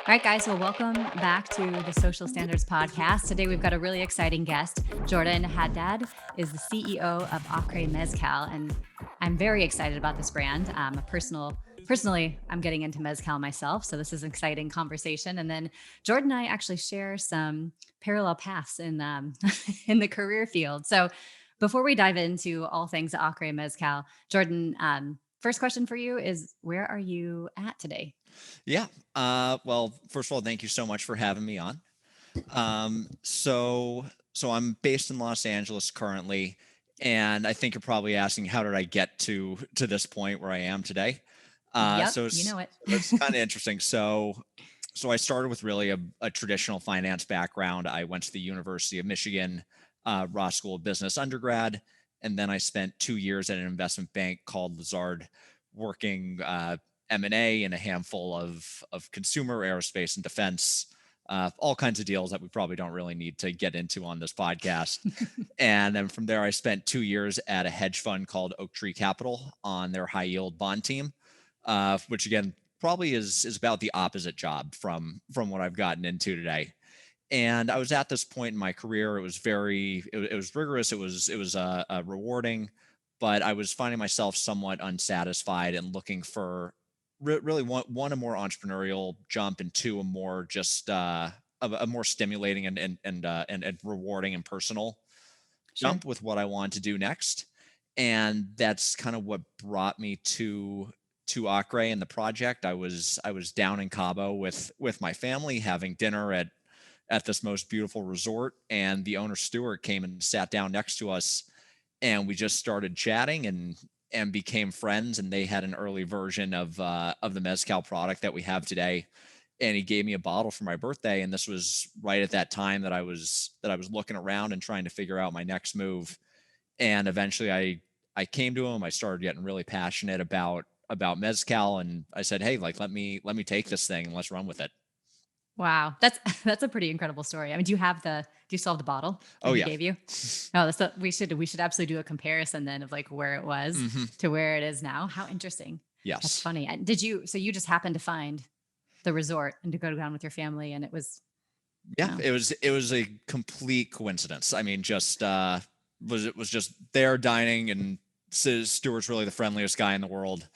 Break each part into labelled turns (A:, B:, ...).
A: All right, guys. Well, welcome back to the Social Standards Podcast. Today, we've got a really exciting guest. Jordan Haddad is the CEO of Acre Mezcal, and I'm very excited about this brand. Personally, I'm getting into mezcal myself, so this is an exciting conversation. And then Jordan and I actually share some parallel paths in in the career field. So, before we dive into all things Acre Mezcal, Jordan, first question for you is: where are you at today?
B: Yeah. Well, first of all, thank you so much for having me on. So I'm based in Los Angeles currently, and I think you're probably asking how did I get to this point where I am today? Uh,
A: Yep,
B: so
A: you
B: it's
A: know it.
B: it's kind of interesting. So I started with really a traditional finance background. I went to the University of Michigan, Ross School of Business undergrad, and then I spent 2 years at an investment bank called Lazard, working M&A and a handful of consumer aerospace and defense, all kinds of deals that we probably don't really need to get into on this podcast. And then from there, I spent 2 years at a hedge fund called Oaktree Capital on their high yield bond team, which again probably is about the opposite job from what I've gotten into today. And I was at this point in my career. It was rigorous. It was rewarding, but I was finding myself somewhat unsatisfied and looking for really one a more entrepreneurial jump, and two a more just a more stimulating and rewarding and personal
A: Sure.
B: jump with what I wanted to do next. And that's kind of what brought me to Acre and the project. I was down in Cabo with my family having dinner at this most beautiful resort, and the owner Stewart came and sat down next to us, and we just started chatting and became friends. And they had an early version of the mezcal product that we have today, and he gave me a bottle for my birthday. And this was right at that time that I was looking around and trying to figure out my next move. And eventually I came to him. I started getting really passionate about mezcal, and I said, hey, like let me take this thing and let's run with it.
A: Wow. That's that's a pretty incredible story. I mean, do you still have the bottle that
B: Oh
A: he
B: yeah.
A: gave you? Oh, we should absolutely do a comparison then of like where it was
B: Hmm.
A: to where it is now. How interesting. That's
B: Yes.
A: funny. And so you just happened to find the resort and to go down with your family and it was
B: Yeah,
A: wow.
B: it was a complete coincidence. I mean, just was just there dining, and Stewart's really the friendliest guy in the world.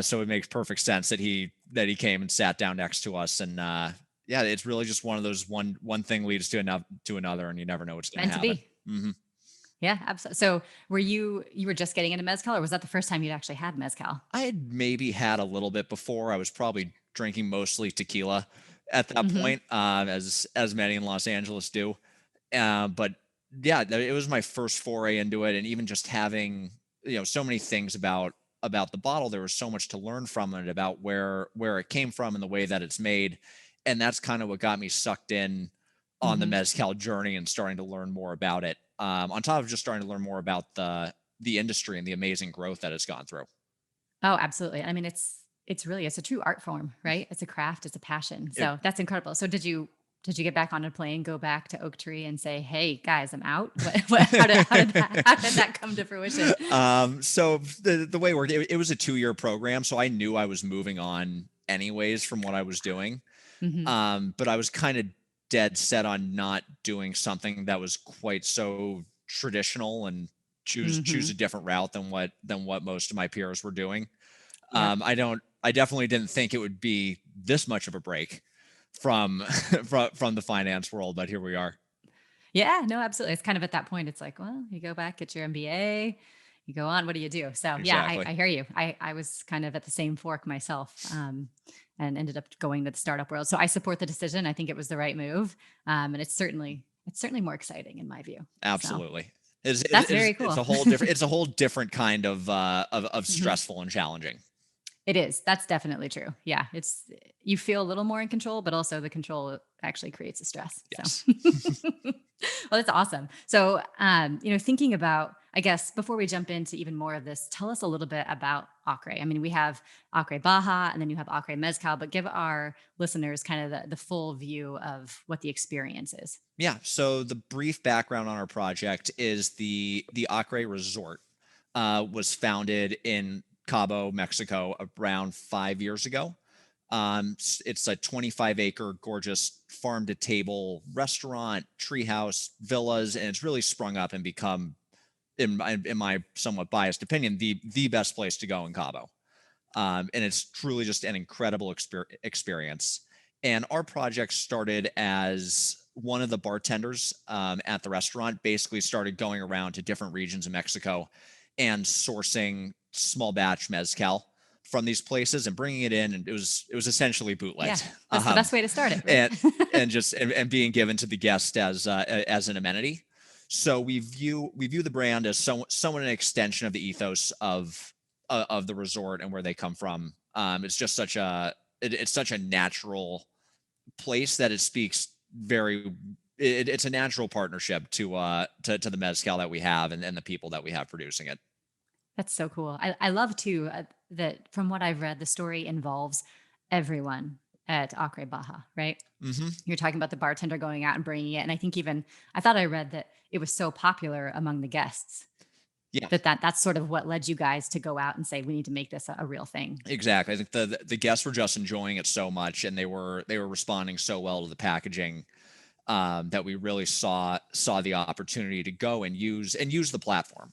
B: So it makes perfect sense that he came and sat down next to us. And yeah, it's really just one of those one thing leads to another, and you never know what's going to
A: Meant to
B: happen.
A: be.
B: Hmm.
A: Yeah, absolutely. So were just getting into mezcal or was that the first time you'd actually had mezcal?
B: I had maybe had a little bit before. I was probably drinking mostly tequila at that
A: Mm-hmm.
B: point, as many in Los Angeles do. But yeah, it was my first foray into it, and even just having so many things about the bottle. There was so much to learn from it, about where it came from and the way that it's made, and that's kind of what got me sucked in on the
A: Mm-hmm.
B: mezcal journey and starting to learn more about it. On top of just starting to learn more about the industry and the amazing growth that it's gone through.
A: Oh, absolutely. I mean, it's a true art form, right? It's a craft, it's a passion.
B: It,
A: So that's incredible. So did you get back on a plane, go back to Oaktree and say, "Hey guys, I'm out"? How did that come to fruition?
B: so the way it worked, it was a 2 year program, so I knew I was moving on anyways from what I was doing.
A: Hmm.
B: But I was kind of dead set on not doing something that was quite so traditional, and choose a
A: Hmm.
B: different route than what most of my peers were doing.
A: Yep.
B: I definitely didn't think it would be this much of a break from from the finance world, but here we are.
A: Yeah, no, absolutely. It's kind of at that point, it's like, well, you go back, get your MBA, you go on, what do you do? So yeah, I
B: Exactly.
A: hear you. I was kind of at the same fork myself, and ended up going to the startup world. So I support the decision. I think it was the right move. And it's certainly more exciting in my view. So
B: Absolutely. It's,
A: that's
B: it's,
A: very
B: it's
A: cool.
B: a whole different it's a whole different kind of
A: Mhm.
B: stressful and challenging.
A: It is. That's definitely true. Yeah. You feel a little more in control, but also the control actually creates a stress. So,
B: Yes.
A: well, that's awesome. So, thinking about, I guess, before we jump into even more of this, tell us a little bit about Acre. I mean, we have Acre Baja and then you have Acre Mezcal, but give our listeners kind of the full view of what the experience is.
B: Yeah. So the brief background on our project is the Acre Resort was founded in Cabo, Mexico, around 5 years ago. It's a 25-acre gorgeous farm to table restaurant, treehouse, villas, and it's really sprung up and become, in my somewhat biased opinion, the best place to go in Cabo. And it's truly just an incredible experience. And our project started as one of the bartenders at the restaurant basically started going around to different regions of Mexico and sourcing small batch mezcal from these places and bringing it in, and it was essentially
A: Yeah,
B: bootlegged.
A: that's the best way to start it,
B: and
A: right?
B: and being given to the guest as an amenity. So we view the brand as somewhat an extension of the ethos of the resort and where they come from. It's just it's such a natural place that it speaks it's a natural partnership to the mezcal that we have and the people that we have producing it.
A: That's so cool. I love too that from what I've read, the story involves everyone at Acre Baja, right?
B: Mm-hmm.
A: You're talking about the bartender going out and bringing it. And I think I thought I read that it was so popular among the guests.
B: Yeah.
A: That's sort of what led you guys to go out and say, we need to make this a real thing.
B: Exactly. I think the guests were just enjoying it so much, and they were responding so well to the packaging that we really saw the opportunity to go and use the platform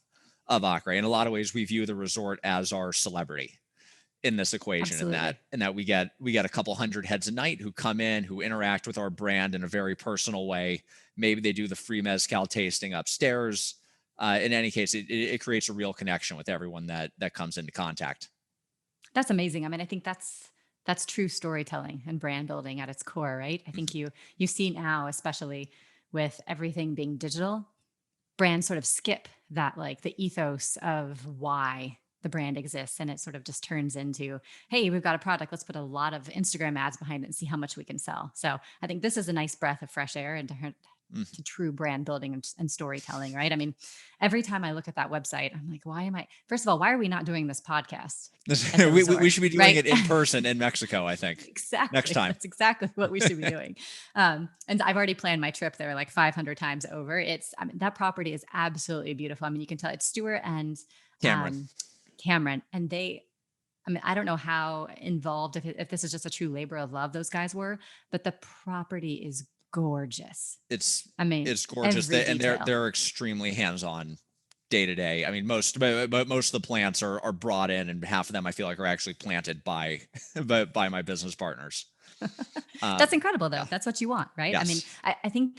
B: of Acre. In a lot of ways, we view the resort as our celebrity in this equation.
A: Absolutely.
B: In that we get a couple hundred heads a night who come in, who interact with our brand in a very personal way. Maybe they do the free mezcal tasting upstairs. In any case, it creates a real connection with everyone that comes into contact.
A: That's amazing. I mean, I think that's true storytelling and brand building at its core, right? I think you see now, especially with everything being digital, brands sort of skip that, like the ethos of why the brand exists, and it sort of just turns into, hey, we've got a product, let's put a lot of Instagram ads behind it and see how much we can sell. So I think this is a nice breath of fresh air into to true brand building and storytelling, right? I mean, every time I look at that website, I'm like, first of all, why are we not doing this podcast?
B: We should be doing
A: right?
B: it in person in Mexico, I think.
A: Exactly.
B: Next time.
A: That's exactly what we should be doing. And I've already planned my trip there like 500 times over. That property is absolutely beautiful. I mean, you can tell it's Stewart and Cameron, and I don't know how involved, if this is just a true labor of love those guys were, but the property is gorgeous.
B: It's gorgeous. They're extremely hands-on day to day. I mean, most of the plants are brought in, and half of them I feel like are actually planted by my business partners.
A: That's incredible, though. Yeah. That's what you want, right?
B: Yes.
A: I mean, I think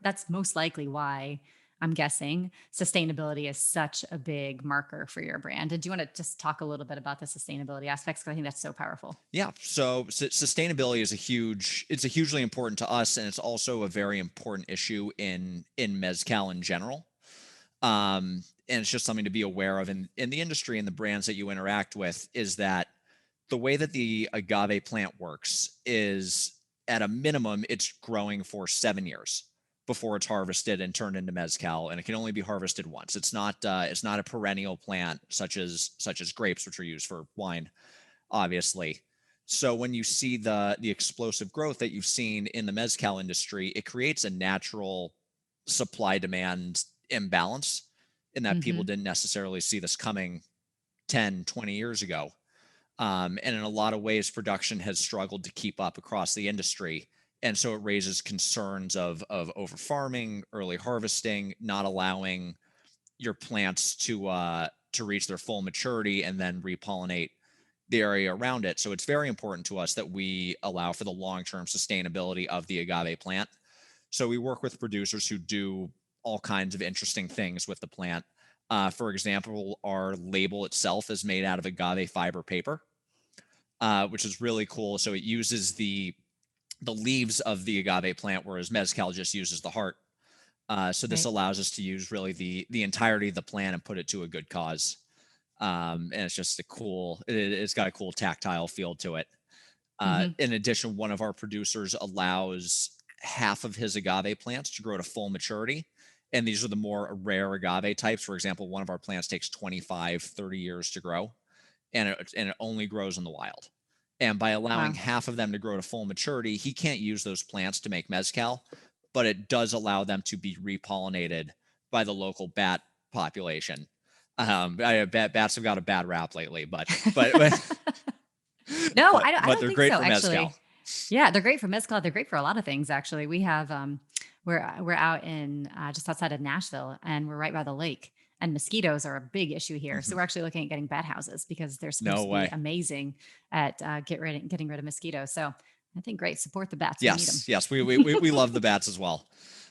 A: that's most likely why I'm guessing sustainability is such a big marker for your brand. And do you want to just talk a little bit about the sustainability aspects? Because I think that's so powerful.
B: Yeah. So sustainability is hugely important to us, and it's also a very important issue in mezcal in general. And it's just something to be aware of in the industry and the brands that you interact with, is that the way that the agave plant works is, at a minimum, it's growing for 7 years before it's harvested and turned into mezcal, and it can only be harvested once. It's not a perennial plant such as grapes, which are used for wine, obviously. So when you see the explosive growth that you've seen in the mezcal industry, it creates a natural supply-demand imbalance, in that people didn't necessarily see this coming 10, 20 years ago. And in a lot of ways, production has struggled to keep up across the industry. And so it raises concerns of over farming, early harvesting, not allowing your plants to reach their full maturity and then repollinate the area around it. So it's very important to us that we allow for the long-term sustainability of the agave plant. So we work with producers who do all kinds of interesting things with the plant. For example, our label itself is made out of agave fiber paper, which is really cool. So it uses the leaves of the agave plant, whereas mezcal just uses the heart. So this allows us to use really the entirety of the plant and put it to a good cause. And it's just it's got a cool tactile feel to it. In addition, one of our producers allows half of his agave plants to grow to full maturity. And these are the more rare agave types. For example, one of our plants takes 25, 30 years to grow, and it only grows in the wild. And by allowing half of them to grow to full maturity, he can't use those plants to make mezcal, but it does allow them to be repollinated by the local bat population. Bats have got a bad rap lately, but
A: no, No,
B: but
A: I
B: but
A: don't
B: they're
A: think
B: great
A: so,
B: for mezcal.
A: actually. Yeah, they're great for mezcal. They're great for a lot of things, actually. We have we're out in just outside of Nashville, and we're right by the lake. And mosquitoes are a big issue here, so
B: Mhm.
A: we're actually looking at getting bat houses because they're supposed
B: No
A: to be
B: way.
A: amazing at getting rid of mosquitoes. So I think great, support the bats. We need them.
B: Yes, yes, we love the bats as well.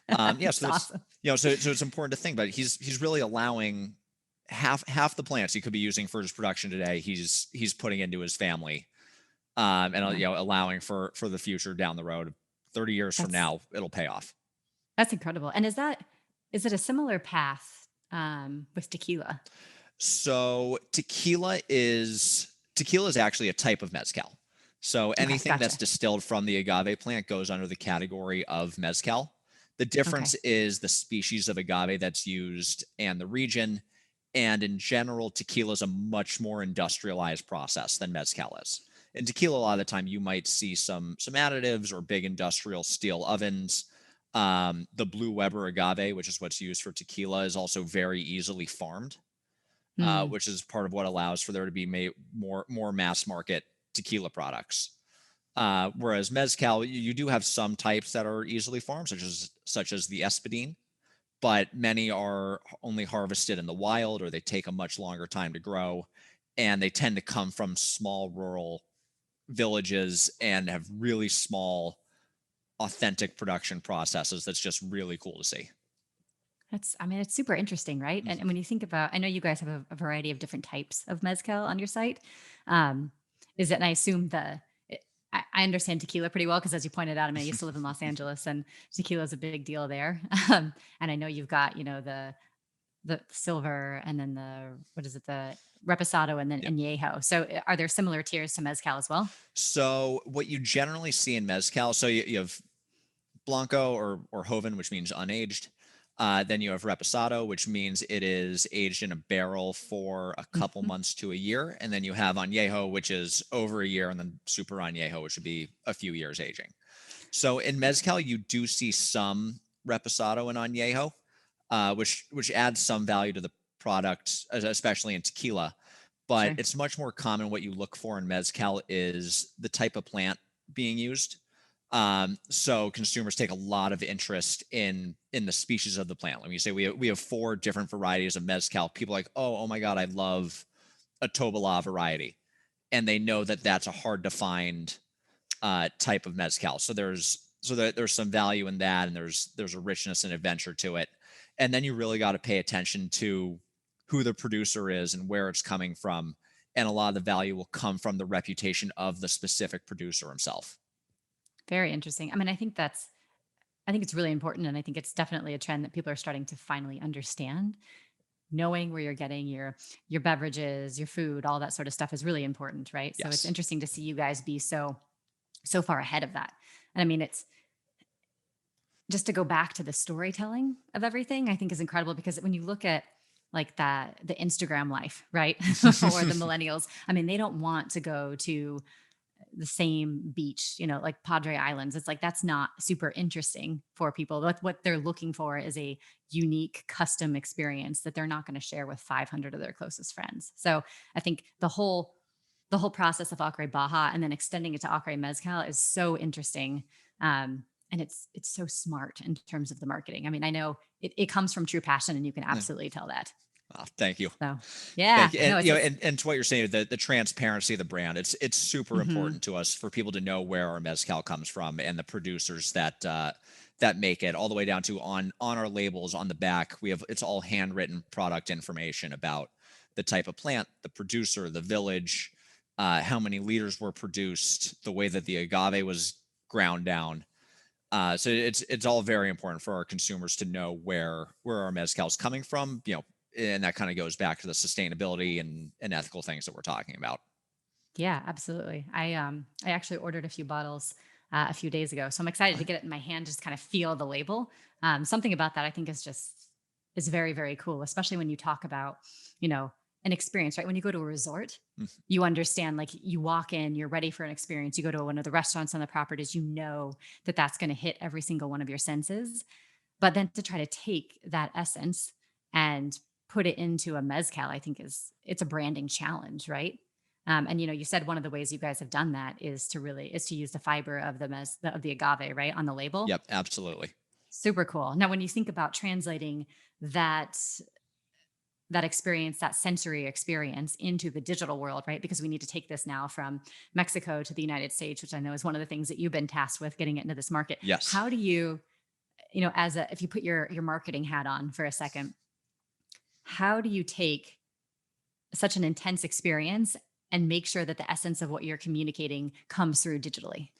B: Yeah,
A: It's
B: so it's
A: awesome.
B: so it's important to think about. He's really allowing half the plants he could be using for his production today. He's putting into his family, and
A: Yeah,
B: allowing for the future down the road. 30 years from
A: that's
B: now, it'll pay off.
A: that's incredible. And is it a similar path with tequila?
B: So tequila is actually a type of mezcal. So
A: Okay,
B: anything that's
A: gotcha.
B: distilled from the agave plant goes under the category of mezcal. The difference
A: Okay.
B: is the species of agave that's used and the region. And in general, tequila is a much more industrialized process than mezcal is. In tequila, a lot of the time you might see some additives or big industrial steel ovens. The blue Weber agave, which is what's used for tequila, is also very easily farmed,
A: Hmm.
B: which is part of what allows for there to be more mass market tequila products. Whereas mezcal, you do have some types that are easily farmed, such as the espadín, but many are only harvested in the wild, or they take a much longer time to grow, and they tend to come from small rural villages and have really small, authentic production processes. That's just really cool to see.
A: I mean, it's super interesting, right? And when you think about, I know you guys have a variety of different types of mezcal on your site. Um, is it, and I assume I understand tequila pretty well because, as you pointed out, I mean, I used to live in Los Angeles, and tequila is a big deal there. And I know you've got, the silver, and then what is it, the reposado, and then
B: Yeah.
A: añejo. So, are there similar tiers to mezcal as well?
B: So what you generally see in mezcal, so you have Blanco or Joven, which means unaged. Then you have Reposado, which means it is aged in a barrel for a couple
A: Mhm.
B: months to a year. And then you have Añejo, which is over a year, and then Super Añejo, which would be a few years aging. So in Mezcal, you do see some Reposado and Añejo, which adds some value to the product, especially in tequila. But
A: Sure.
B: it's much more common. What you look for in Mezcal is the type of plant being used. So consumers take a lot of interest in the species of the plant. Let me say we have 4 different varieties of mezcal. People are like, oh my god, I love a Tobala variety, and they know that that's a hard to find type of mezcal. So there's some value in that, and there's a richness and adventure to it. And then you really got to pay attention to who the producer is and where it's coming from. And a lot of the value will come from the reputation of the specific producer himself.
A: Very interesting. I mean, I think it's really important, and I think it's definitely a trend that people are starting to finally understand. Knowing where you're getting your beverages, your food, all that sort of stuff is really important, right? So it's
B: Yes.
A: interesting to see you guys be so far ahead of that. And I mean, it's just to go back to the storytelling of everything, I think is incredible because when you look at like that the Instagram life, right? Or the millennials, I mean, they don't want to go to the same beach, like Padre Islands. It's like that's not super interesting for people. What they're looking for is a unique custom experience that they're not going to share with 500 of their closest friends. So I think the whole process of Acre Baja and then extending it to Acre Mezcal is so interesting. And it's so smart in terms of the marketing. I mean, I know it comes from true passion, and you can
B: Yeah.
A: absolutely tell that.
B: Oh, thank you.
A: So
B: Thank
A: yeah,
B: you.
A: no,
B: And
A: it's
B: and to what you're saying, the transparency of the brand, it's super
A: mhm.
B: important to us for people to know where our mezcal comes from and the producers that make it, all the way down to on our labels on the back. It's all handwritten product information about the type of plant, the producer, the village, how many liters were produced, the way that the agave was ground down. So it's all very important for our consumers to know where our mezcal is coming from. And that kind of goes back to the sustainability and ethical things that we're talking about.
A: Yeah, absolutely. I actually ordered a few bottles a few days ago, so I'm excited to get it in my hand, just kind of feel the label. Something about that I think is very very cool, especially when you talk about you know an experience, right? When you go to a resort,
B: Mhm.
A: you understand, like, you walk in, you're ready for an experience. You go to one of the restaurants on the properties, you know that that's going to hit every single one of your senses. But then to try to take that essence and put it into a mezcal, I think it's a branding challenge, right? And you said one of the ways you guys have done that is to use the fiber of of the agave, right, on the label.
B: Yep, absolutely.
A: Super cool. Now, when you think about translating that experience, that sensory experience into the digital world, right? Because we need to take this now from Mexico to the United States, which I know is one of the things that you've been tasked with getting it into this market.
B: Yes.
A: How do you, if you put your marketing hat on for a second, how do you take such an intense experience and make sure that the essence of what you're communicating comes through digitally?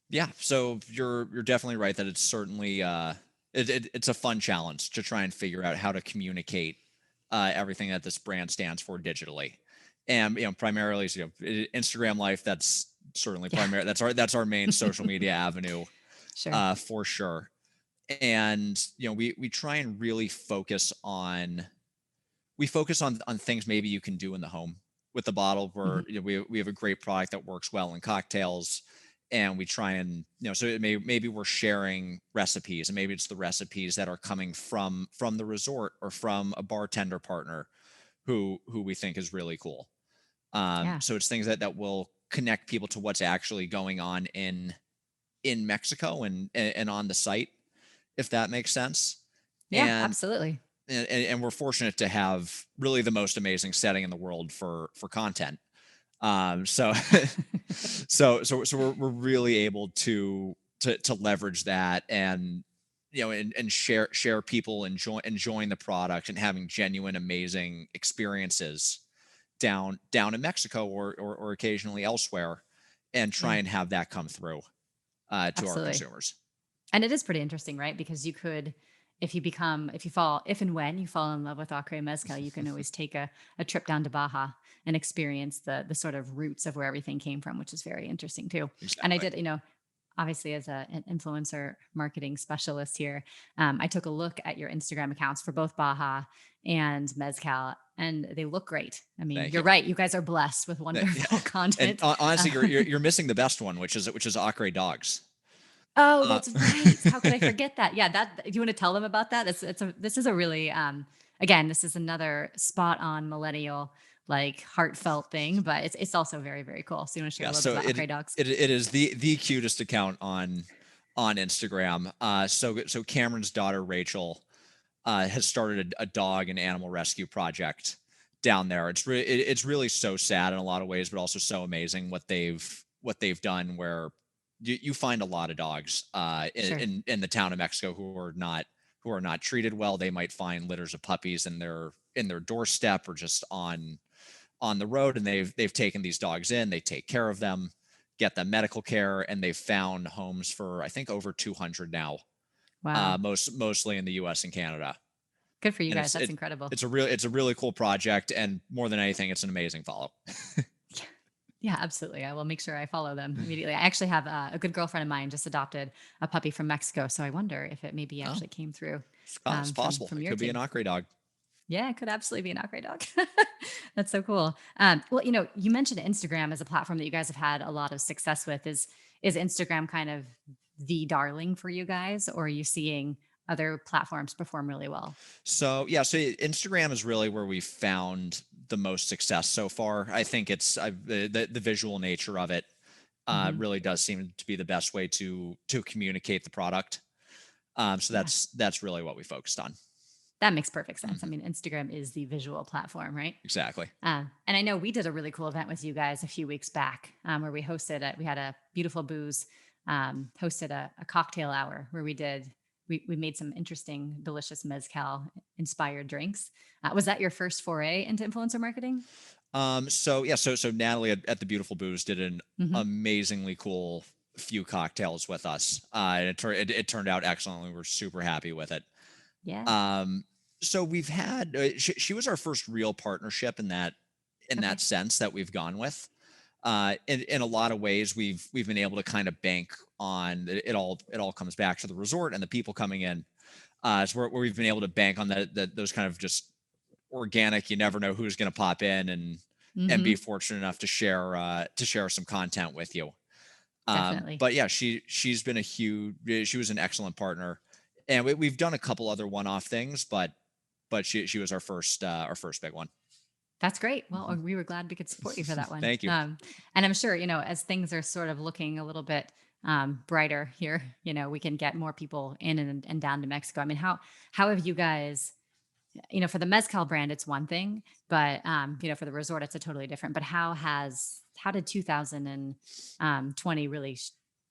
B: Yeah. So you're definitely right that it's certainly it's a fun challenge to try and figure out how to communicate everything that this brand stands for digitally. And primarily, Instagram life. That's certainly
A: Yeah,
B: primary. That's our main social media avenue,
A: sure.
B: for sure. And we try and really focus on things maybe you can do in the home with the bottle. Where
A: Mhm.
B: we have a great product that works well in cocktails, and we try and so maybe we're sharing recipes, and maybe it's the recipes that are coming from the resort or from a bartender partner who we think is really cool.
A: Yeah.
B: So it's things that will connect people to what's actually going on in Mexico and on the site, if that makes sense.
A: Yeah,
B: And
A: absolutely.
B: and we're fortunate to have really the most amazing setting in the world for content. So we're really able to leverage that, and and share people enjoying the product and having genuine amazing experiences down in Mexico or occasionally elsewhere, and try
A: Yeah,
B: and have that come through to our
A: absolutely.
B: consumers.
A: And it is pretty interesting, right? Because you could, if and when you fall in love with Acre Mezcal, you can always take a trip down to Baja and experience the sort of roots of where everything came from, which is very interesting too. And I
B: Exactly.
A: did, obviously as an influencer marketing specialist here, I took a look at your Instagram accounts for both Baja and Mezcal, and they look great. I mean,
B: Thank
A: you're
B: you.
A: right. You guys are blessed with
B: Yeah.
A: wonderful
B: And
A: content.
B: honestly,
A: Uh,
B: you're missing the best one, which is Acre dogs.
A: Oh,
B: Uh,
A: that's right. How could I forget that? Yeah, do you want to tell them about that? This is a really again, this is another spot on millennial like heartfelt thing, but it's also very, very cool. So you want to share
B: yeah.
A: a little bit
B: So
A: about Acre Dogs?
B: it is the cutest account on Instagram. So Cameron's daughter Rachel has started a dog and animal rescue project down there. It's really so sad in a lot of ways, but also so amazing what they've done. Where you find a lot of dogs
A: Sure.
B: in the town of Mexico who are not treated well. They might find litters of puppies in their doorstep or just on the road, and they've taken these dogs in. They take care of them, get them medical care, and they've found homes for I think over 200 now,
A: Wow.
B: mostly in the U.S. and Canada.
A: Good for you
B: And
A: guys. That's incredible.
B: it's a really cool project, and more than anything, it's an amazing follow.
A: Yeah, yeah, absolutely. I will make sure I follow them immediately. I actually have a good girlfriend of mine just adopted a puppy from Mexico, so I wonder if it maybe
B: Oh,
A: actually came through
B: it's possible.
A: from
B: It
A: your
B: could be an
A: team.
B: Acre dog.
A: Yeah, it could absolutely be an Acre dog. That's so cool. Well, you mentioned Instagram as a platform that you guys have had a lot of success with. Is Instagram kind of the darling for you guys, or are you seeing other platforms perform really well?
B: So yeah, so Instagram is really where we found the most success so far. I think the visual nature of it
A: Hmm.
B: really does seem to be the best way to communicate the product. So
A: Yeah,
B: that's really what we focused on.
A: that makes perfect sense. I
B: Mhm.
A: mean, Instagram is the visual platform, right?
B: Exactly.
A: And I know we did a really cool event with you guys a few weeks back, where we had a beautiful booze, hosted a cocktail hour where we made some interesting, delicious mezcal inspired drinks. Was that your first foray into influencer marketing?
B: So yeah, so Natalie at the Beautiful Booze did an
A: Hmm.
B: amazingly cool few cocktails with us, and it turned out excellent. We were super happy with it.
A: Yeah.
B: Um, so we've had she was our first real partnership in that
A: Okay.
B: sense that we've gone with. In a lot of ways, we've been able to kind of bank on it all comes back to the resort and the people coming in. So where we've been able to bank on those kind of just organic. You never know who's going to pop in and be
A: Hmm.
B: fortunate enough to share some content with you.
A: Definitely.
B: But yeah, she's been she was an excellent partner, and we've done a couple other one-off things, but she was our first big one.
A: That's great. Well, we were glad we could support you for that one.
B: Thank you.
A: And I'm sure, as things are sort of looking a little bit brighter here, we can get more people in and down to Mexico. I mean, how have you guys, for the Mezcal brand, it's one thing, but, for the resort, it's a totally different, but how did 2020 really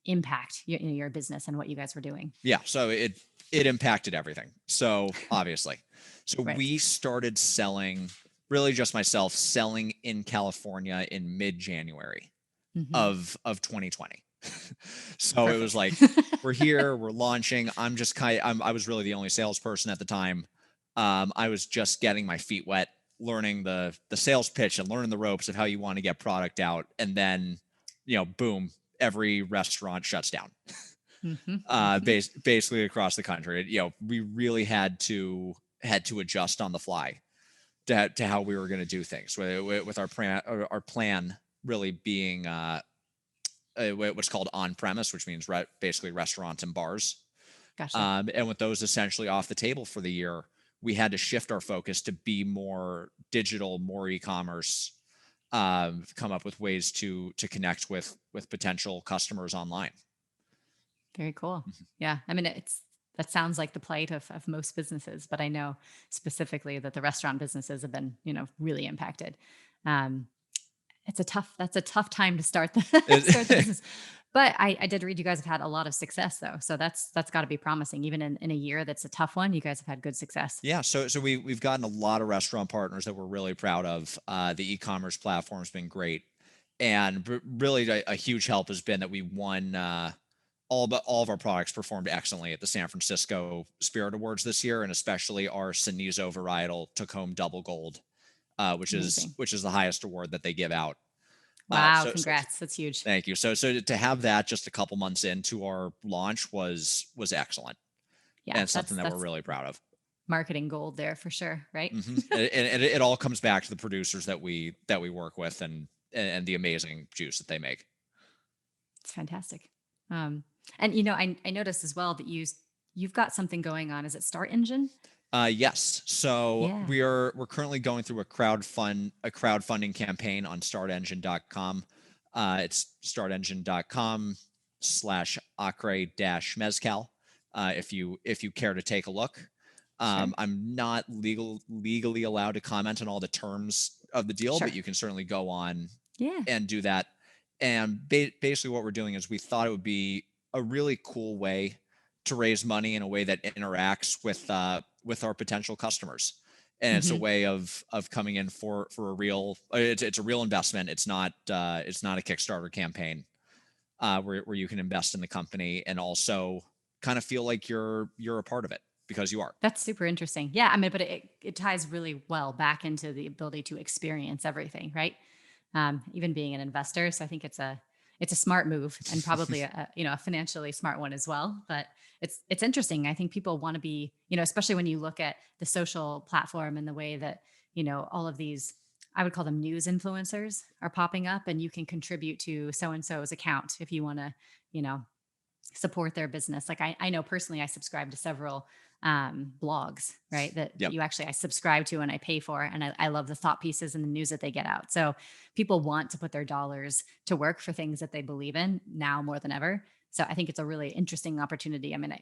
A: impact your business and what you guys were doing?
B: Yeah. So it impacted everything. So obviously, so
A: Right.
B: we started selling, really just myself selling in California in mid-January
A: Hmm.
B: of 2020. So it was
A: Perfect.
B: like, we're here, we're launching. I was really the only salesperson at the time. I was just getting my feet wet, learning the sales pitch and learning the ropes of how you want to get product out. And then, boom, every restaurant shuts down.
A: Hmm. Hmm.
B: Basically across the country. We really had to adjust on the fly to how we were going to do things with our plan really being what's called on premise, which means basically restaurants and bars.
A: Gotcha.
B: And with those essentially off the table for the year, we had to shift our focus to be more digital, more e-commerce, come up with ways to connect with potential customers online.
A: Very cool.
B: Mhm.
A: Yeah. I mean, that sounds like the plight of most businesses, but I know specifically that the restaurant businesses have been, really impacted. Um, that's a tough time to start the, start the business. But I did read you guys have had a lot of success though. So that's gotta be promising. Even in a year that's a tough one, you guys have had good success.
B: Yeah, so we've gotten a lot of restaurant partners that we're really proud of. The e-commerce platform's been great, and really a huge help has been that we won all of our products performed excellently at the San Francisco Spirit Awards this year, and especially our Cenizo varietal took home double gold,
A: Amazing.
B: which is the highest award that they give out.
A: Wow.
B: So
A: Congrats. That's huge.
B: thank you. So to have that just a couple months into our launch was excellent,
A: Yeah.
B: and something that we're
A: That's
B: really proud of.
A: marketing gold there for sure. Right.
B: And it all comes back to the producers that we work with and the amazing juice that they make.
A: It's fantastic. Um, and I noticed as well that you've got something going on. Is it Start Engine?
B: Yes. So
A: Yeah.
B: we're currently going through a crowdfunding campaign on startengine.com. It's startengine.com/Acre Mezcal. If you care to take a look.
A: Sure.
B: I'm not legally allowed to comment on all the terms of the deal, but
A: Sure.
B: you can certainly go on
A: Yeah.
B: and do that. And basically, what we're doing is we thought it would be a really cool way to raise money in a way that interacts with our potential customers. And it's a
A: Hmm.
B: way of coming in for a real. It's a real investment. It's not a Kickstarter campaign where you can invest in the company and also kind of feel like you're a part of it because you are.
A: That's super interesting. Yeah, I mean, but it ties really well back into the ability to experience everything, right? Even being an investor. So I think it's a smart move and probably a financially smart one as well. But it's interesting. I think people want to be, especially when you look at the social platform and the way that all of these, I would call them news influencers, are popping up, and you can contribute to so and so's account if you want to, you know, support their business. Like I know personally, I subscribe to several blogs, right? That
B: Yep.
A: you actually, I subscribe to and I pay for. And I love the thought pieces and the news that they get out. So people want to put their dollars to work for things that they believe in now more than ever. So I think it's a really interesting opportunity. I mean,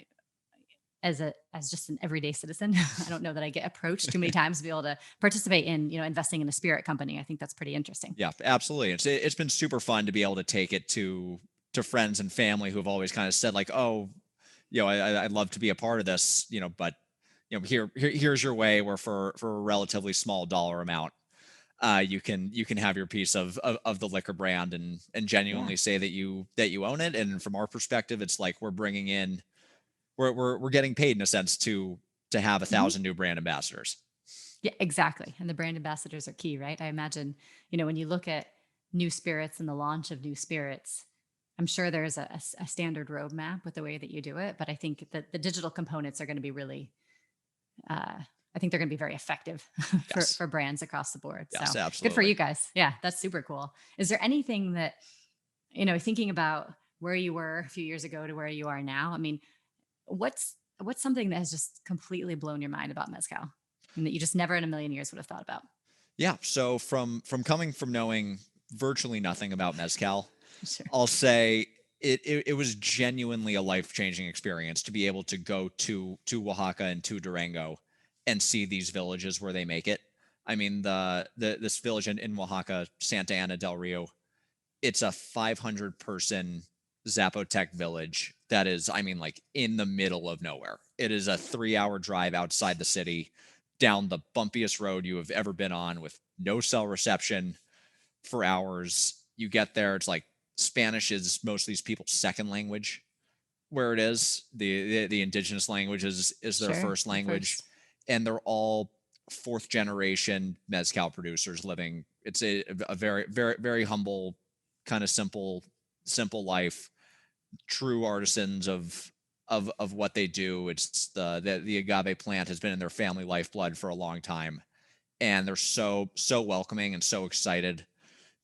A: as just an everyday citizen, I don't know that I get approached too many times to be able to participate in, investing in a spirit company. I think that's pretty interesting.
B: Yeah, absolutely. It's been super fun to be able to take it to friends and family who have always kind of said like, oh, I'd love to be a part of this, but here's your way where for a relatively small dollar amount, you can have your piece of the liquor brand and
A: Yeah.
B: genuinely say that you own it. And from our perspective, it's like we're getting paid in a sense to have a
A: Mhm.
B: thousand new brand ambassadors.
A: Yeah, exactly. And the brand ambassadors are key, right? I imagine, when you look at new spirits and the launch of new spirits, I'm sure there's a standard roadmap with the way that you do it. But I think that the digital components are going to be really, I think they're going to be very effective
B: Yes.
A: for brands across the board. So
B: Yes,
A: good for
B: absolutely.
A: you guys. Yeah, that's super cool. Is there anything that, thinking about where you were a few years ago to where you are now? I mean, what's something that has just completely blown your mind about Mezcal and that you just never in a million years would have thought about?
B: Yeah. So from coming from knowing virtually nothing about mezcal,
A: Sure.
B: I'll say it was genuinely a life-changing experience to be able to go to Oaxaca and to Durango and see these villages where they make it. I mean, the this village in Oaxaca, Santa Ana del Rio, it's a 500 person Zapotec village that is, I mean, like in the middle of nowhere. It is a 3 hour drive outside the city down the bumpiest road you have ever been on with no cell reception for hours. You get there, it's like Spanish is most of these people's second language where it is. The indigenous language is their
A: Sure.
B: first
A: The
B: language,
A: first.
B: and they're all fourth generation mezcal producers living. It's a very humble, kind of simple life. True artisans of what they do. It's the agave plant has been in their family lifeblood for a long time, and they're so welcoming and so excited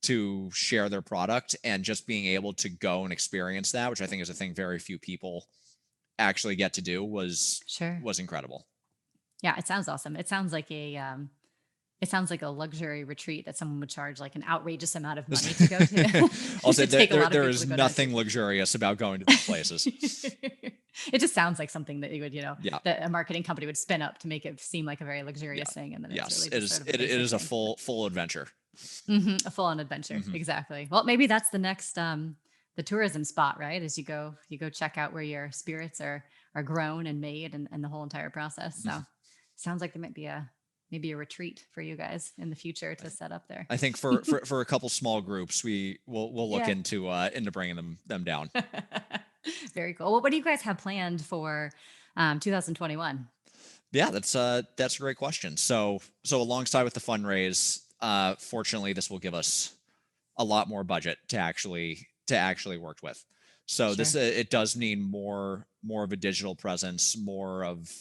B: to share their product, and just being able to go and experience that, which I think is a thing very few people actually get to do,
A: Sure.
B: was incredible.
A: Yeah, it sounds awesome. It sounds like a luxury retreat that someone would charge like an outrageous amount of money to go to.
B: I'll say
A: To take a lot of
B: there
A: people
B: is
A: to go down to.
B: nothing luxurious about going to these places.
A: It just sounds like something that you would,
B: Yeah.
A: that a marketing company would spin up to make it seem like a very
B: Yeah.
A: luxurious thing, and then it's
B: Yes.
A: really
B: It
A: just
B: is.
A: sort of a
B: It
A: basic
B: is a
A: thing.
B: full adventure.
A: A full-on adventure,
B: Mhm.
A: exactly. Well, maybe that's the next the tourism spot, right? As you go check out where your spirits are grown and made, and the whole entire process. So sounds like there might be maybe a retreat for you guys in the future to set up there.
B: I think for a couple small groups, we'll look
A: Yeah.
B: into bringing them down.
A: Very cool. Well, what do you guys have planned for 2021?
B: Yeah, that's a great question. So alongside with the fundraise, fortunately, this will give us a lot more budget to actually work with. So this
A: Sure.
B: it does need more of a digital presence, more of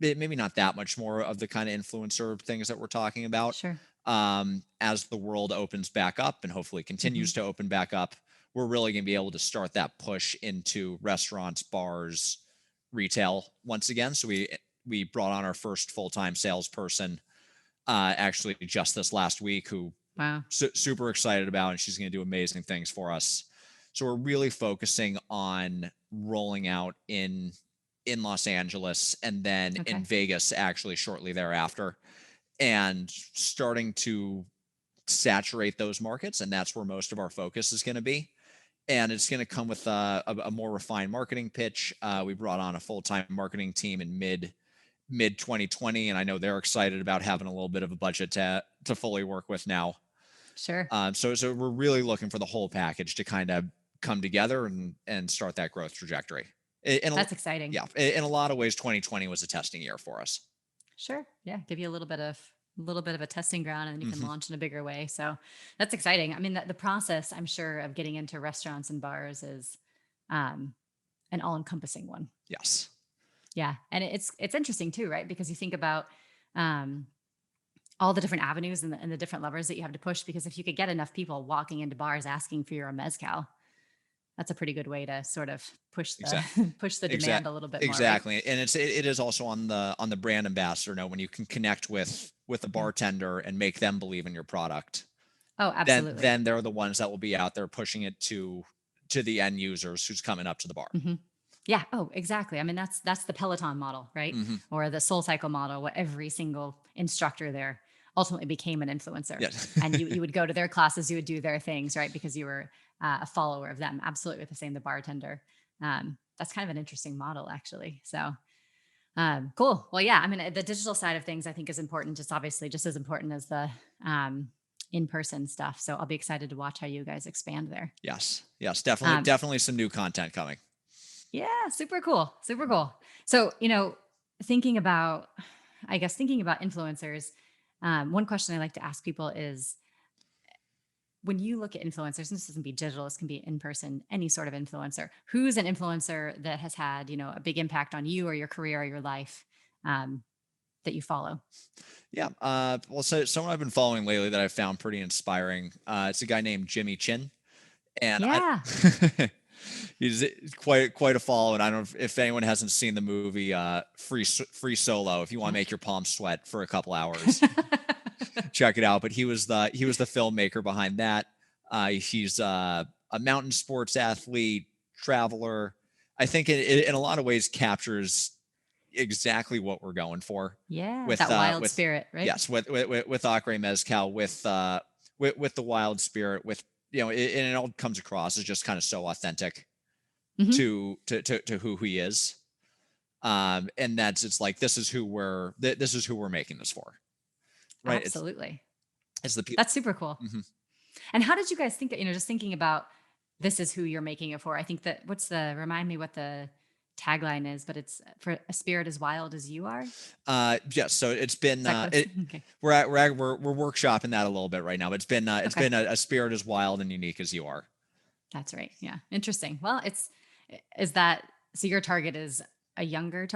B: maybe not that much more of the kind of influencer things that we're talking about.
A: Sure.
B: As the world opens back up and hopefully
A: Hmm.
B: continues to open back up, we're really going to be able to start that push into restaurants, bars, retail once again. So we brought on our first full-time salesperson actually just this last week, who
A: Wow.
B: super excited about, and she's going to do amazing things for us. So we're really focusing on rolling out in Los Angeles and then in
A: Okay.
B: Vegas actually shortly thereafter, and starting to saturate those markets, and that's where most of our focus is going to be. And it's going to come with a more refined marketing pitch. We brought on a full-time marketing team in mid 2020, and I know they're excited about having a little bit of a budget to fully work with now.
A: Sure.
B: So we're really looking for the whole package to kind of come together and start that growth trajectory.
A: That's exciting.
B: Yeah, in a lot of ways, 2020 was a testing year for us.
A: Sure. Yeah. Give you a little bit of a testing ground, and then you can
B: Hmm.
A: launch in a bigger way. So that's exciting. I mean, the process, I'm sure, of getting into restaurants and bars is um, an all encompassing one.
B: Yes.
A: Yeah. And it's interesting too, right? Because you think about um, all the different avenues and the different levers that you have to push. Because if you could get enough people walking into bars asking for your mezcal, that's a pretty good way to sort of push the
B: Exactly.
A: push the demand a little bit more, right?
B: Exactly. And it is also on the brand ambassador note, when you can connect with a
A: Yeah.
B: bartender and make them believe in your product,
A: Oh, absolutely.
B: then they're the ones that will be out there pushing it to the end users who's coming up to the bar.
A: Hmm. Yeah. Oh, exactly. I mean, that's the Peloton model, right?
B: Hmm.
A: Or the Soul Cycle model, where every single instructor there ultimately became an influencer,
B: Yes.
A: and you would go to their classes, you would do their things, right? Because you were a follower of them. Absolutely, with the same the bartender. That's kind of an interesting model, actually. So cool. Well, yeah. I mean, the digital side of things, I think, is important. Just obviously, just as important as the in-person stuff. So I'll be excited to watch how you guys expand there.
B: Yes. Yes.
A: Um,
B: Definitely some new content coming.
A: Yeah, super cool. Super cool. So, thinking about, I guess, thinking about influencers, one question I like to ask people is, when you look at influencers, and this doesn't be digital, this can be in person, any sort of influencer, who's an influencer that has had, a big impact on you or your career or your life, um, that you follow?
B: Yeah. Well, so someone I've been following lately that I found pretty inspiring. It's a guy named Jimmy Chin, and
A: Yeah.
B: he's quite a follow. And I don't know if anyone hasn't seen the movie Free Solo. If you want to make your palms sweat for a couple hours, check it out. But he was the filmmaker behind that. He's a mountain sports athlete, traveler. I think it in a lot of ways captures exactly what we're going for.
A: Yeah, with that wild spirit, right?
B: Yes, with Acre Mezcal, with the wild spirit, with and it all comes across as just kind of so authentic to who he is. And it's like this is who we're making this for, right?
A: Absolutely.
B: It's the people.
A: That's super cool. And how did you guys think? Just thinking about this is who you're making it for. I think that remind me what the tagline is, but it's for a spirit as wild as you are.
B: Yes. So it's been
A: okay.
B: we're workshopping that a little bit right now. But it's been been a spirit as wild and unique as you are. That's
A: right. Yeah. Interesting. Well, is that so? Your target is a younger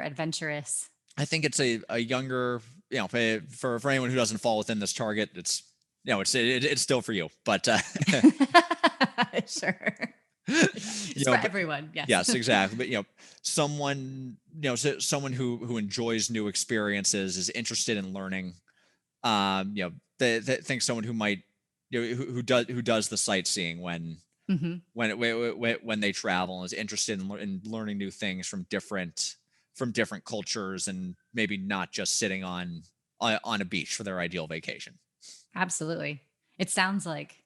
A: adventurous.
B: I think it's a younger, for anyone who doesn't fall within this target, it's it's still for you, but
A: sure. It's for everyone. Yes.
B: Yes, exactly. But someone who enjoys new experiences, is interested in learning. They think someone who might who does the sightseeing when they travel, and is interested in learning new things from different cultures, and maybe not just sitting on a beach for their ideal vacation.
A: Absolutely. It sounds like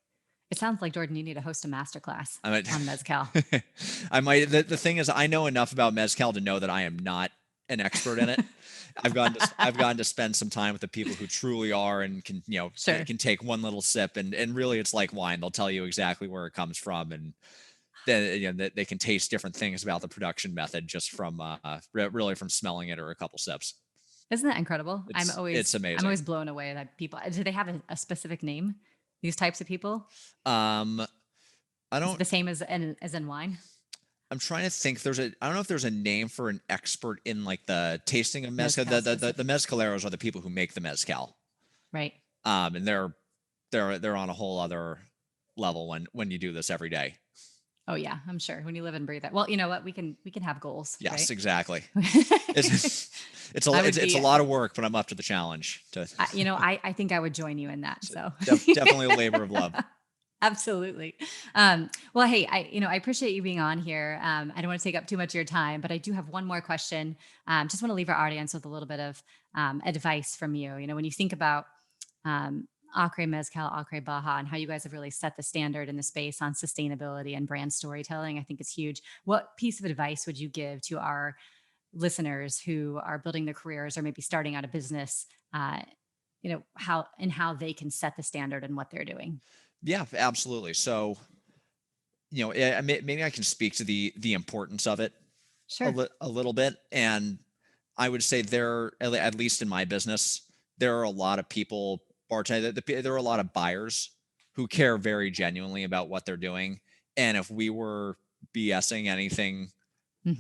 A: Jordan, you need to host a masterclass on Mezcal.
B: I might. The thing is, I know enough about Mezcal to know that I am not an expert in it. I've gotten to spend some time with the people who truly are, and can can take one little sip, and really it's like wine. They'll tell you exactly where it comes from, and then they can taste different things about the production method just from really from smelling it or a couple sips.
A: Isn't that incredible?
B: It's amazing.
A: I'm always blown away that people. Do they have a specific name? These types of people?
B: I don't.
A: Is it the same as in wine?
B: I'm trying to think. I don't know if there's a name for an expert in like the tasting of mezcal. The Mezcaleros are the people who make the mezcal,
A: right?
B: And they're on a whole other level when you do this every day.
A: Oh yeah, I'm sure. When you live and breathe that. Well, you know what? We can have goals.
B: Yes,
A: right?
B: Exactly. It's a lot of work, but I'm up to the challenge.
A: I think I would join you in that. So
B: definitely a labor of love.
A: Absolutely. Well, hey, I appreciate you being on here. I don't want to take up too much of your time, but I do have one more question. Just want to leave our audience with a little bit of advice from you. When you think about Acre Mezcal, Acre Baja, and how you guys have really set the standard in the space on sustainability and brand storytelling, I think it's huge. What piece of advice would you give to our listeners who are building their careers or maybe starting out a business, how they can set the standard in what they're doing?
B: Yeah, absolutely. So, maybe I can speak to the importance of it a little bit. And I would say at least in my business, there are a lot of people, there are a lot of buyers who care very genuinely about what they're doing. And if we were BSing anything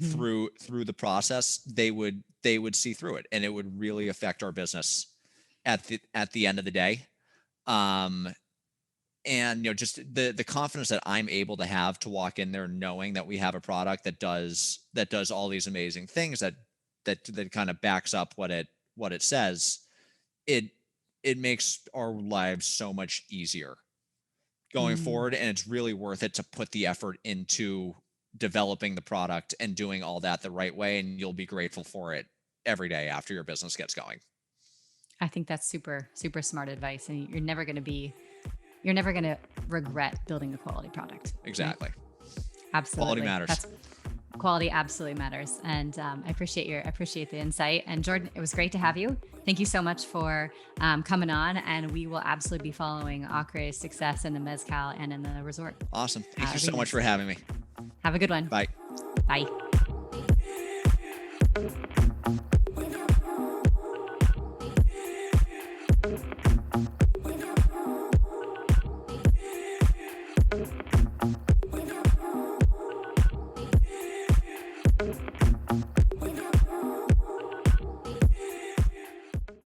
B: through the process, they would see through it, and it would really affect our business at the end of the day. And just the confidence that I'm able to have to walk in there knowing that we have a product that does all these amazing things that kind of backs up what it says, it makes our lives so much easier going forward. And it's really worth it to put the effort into developing the product and doing all that the right way. And you'll be grateful for it every day after your business gets going.
A: I think that's super, super smart advice. And you're never going to regret building a quality product.
B: Exactly.
A: Right? Absolutely.
B: Quality matters.
A: Quality absolutely matters. And I appreciate the insight. And Jordan, it was great to have you. Thank you so much for coming on. And we will absolutely be following Acre's success in the Mezcal and in the resort.
B: Awesome. Thank you so much for having me.
A: Have a good one.
B: Bye.
A: Bye.